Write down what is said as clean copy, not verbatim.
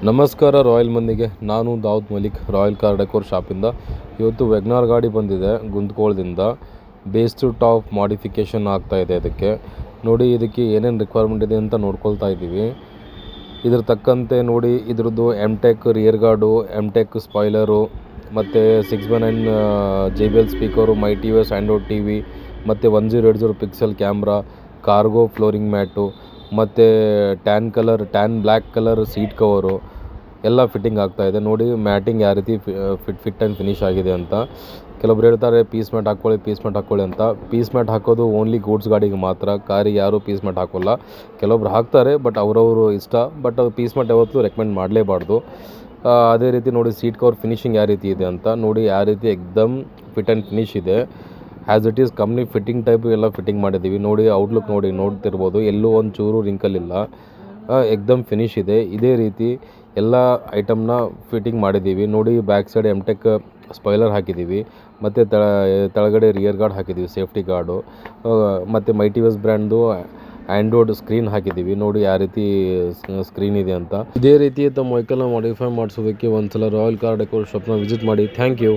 ನಮಸ್ಕಾರ ರಾಯಲ್ ಮಂದಿಗೆ. ನಾನು Dawood Malik, Royal car Decor ಶಾಪಿಂದ. ಇವತ್ತು ವೆಗ್ನಾರ್ ಗಾಡಿ ಬಂದಿದೆ ಗುಂತ್ಕೋಳದಿಂದ. ಬೇಸ್ ಟು ಟಾಪ್ ಮಾಡಿಫಿಕೇಷನ್ ಆಗ್ತಾಯಿದೆ. ಅದಕ್ಕೆ ನೋಡಿ, ಇದಕ್ಕೆ ಏನೇನು ರಿಕ್ವೈರ್ಮೆಂಟ್ ಇದೆ ಅಂತ ನೋಡ್ಕೊಳ್ತಾ ಇದ್ದೀವಿ. ಇದ್ರ ತಕ್ಕಂತೆ ನೋಡಿ, ಇದ್ರದ್ದು M Tech rear guard, M Tech spoiler, ಮತ್ತು 6x9 JBL speaker, my TVS android TV, ಮತ್ತು 1080 pixel camera, cargo flooring mat, ಮತ್ತು tan black colour seat cover ಎಲ್ಲ ಫಿಟ್ಟಿಂಗ್ ಆಗ್ತಾಯಿದೆ. ನೋಡಿ ಮ್ಯಾಟಿಂಗ್ ಯಾವ ರೀತಿ ಫಿಟ್ ಆ್ಯಂಡ್ ಫಿನಿಶ್ ಆಗಿದೆ ಅಂತ. ಕೆಲವೊಬ್ರು ಹೇಳ್ತಾರೆ ಪೀಸ್ ಮ್ಯಾಟ್ ಹಾಕ್ಕೊಳ್ಳಿ ಅಂತ. ಪೀಸ್ ಮ್ಯಾಟ್ ಹಾಕೋದು ಓನ್ಲಿ ಗೂಡ್ಸ್ ಗಾಡಿಗೆ ಮಾತ್ರ, ಕಾರಿಗೆ ಯಾರೂ ಪೀಸ್ ಮ್ಯಾಟ್ ಹಾಕೋಲ್ಲ. ಕೆಲವೊಬ್ರು ಹಾಕ್ತಾರೆ, ಬಟ್ ಅವರವರು ಇಷ್ಟ. ಬಟ್ ಪೀಸ್ ಮ್ಯಾಟ್ ಯಾವತ್ತೂ ರೆಕಮೆಂಡ್ ಮಾಡಲೇಬಾರ್ದು. ಅದೇ ರೀತಿ ನೋಡಿ ಸೀಟ್ ಕವರ್ ಫಿನಿಶಿಂಗ್ ಯಾವ ರೀತಿ ಇದೆ ಅಂತ ನೋಡಿ. ಯಾವ ರೀತಿ ಎಕ್ದಮ್ ಫಿಟ್ ಆ್ಯಂಡ್ ಫಿನಿಶ್ ಇದೆ. As it is company fitting type ಎಲ್ಲ ಫಿಟ್ಟಿಂಗ್ ಮಾಡಿದ್ದೀವಿ. ನೋಡಿ ಔಟ್ಲುಕ್ ನೋಡ್ತಿರ್ಬೋದು, ಎಲ್ಲೂ ಒಂದು ಚೂರು ರಿಂಕಲ್ ಇಲ್ಲ, ಎಕ್ದಮ್ ಫಿನಿಶ್ ಇದೆ. ಇದೇ ರೀತಿ ಎಲ್ಲ ಐಟಮ್ನ ಫಿಟ್ಟಿಂಗ್ ಮಾಡಿದ್ದೀವಿ. ನೋಡಿ ಬ್ಯಾಕ್ ಸೈಡ್ ಎಮ್-ಟೆಕ್ ಸ್ಪಾಯ್ಲರ್ ಹಾಕಿದ್ದೀವಿ, ಮತ್ತು ತೆಳಗಡೆ ರಿಯರ್ ಗಾರ್ಡ್ ಹಾಕಿದ್ದೀವಿ, ಸೇಫ್ಟಿ ಗಾರ್ಡು, ಮತ್ತು ಮೈ TVS ಬ್ರ್ಯಾಂಡ್ದು ಆ್ಯಂಡ್ರಾಯ್ಡ್ ಸ್ಕ್ರೀನ್ ಹಾಕಿದ್ದೀವಿ. ನೋಡಿ ಯಾವ ರೀತಿ ಸ್ಕ್ರೀನ್ ಇದೆ ಅಂತ. ಇದೇ ರೀತಿ ತಮ್ಮ ವೆಹಿಕಲ್ನ ಮಾಡಿಫೈ ಮಾಡಿಸೋದಕ್ಕೆ ಒಂದು ಸಲ ರಾಯಲ್ ಕಾರ್ ಡೆಕೋರ್ ಶಾಪ್ನ ವಿಸಿಟ್ ಮಾಡಿ. Thank you.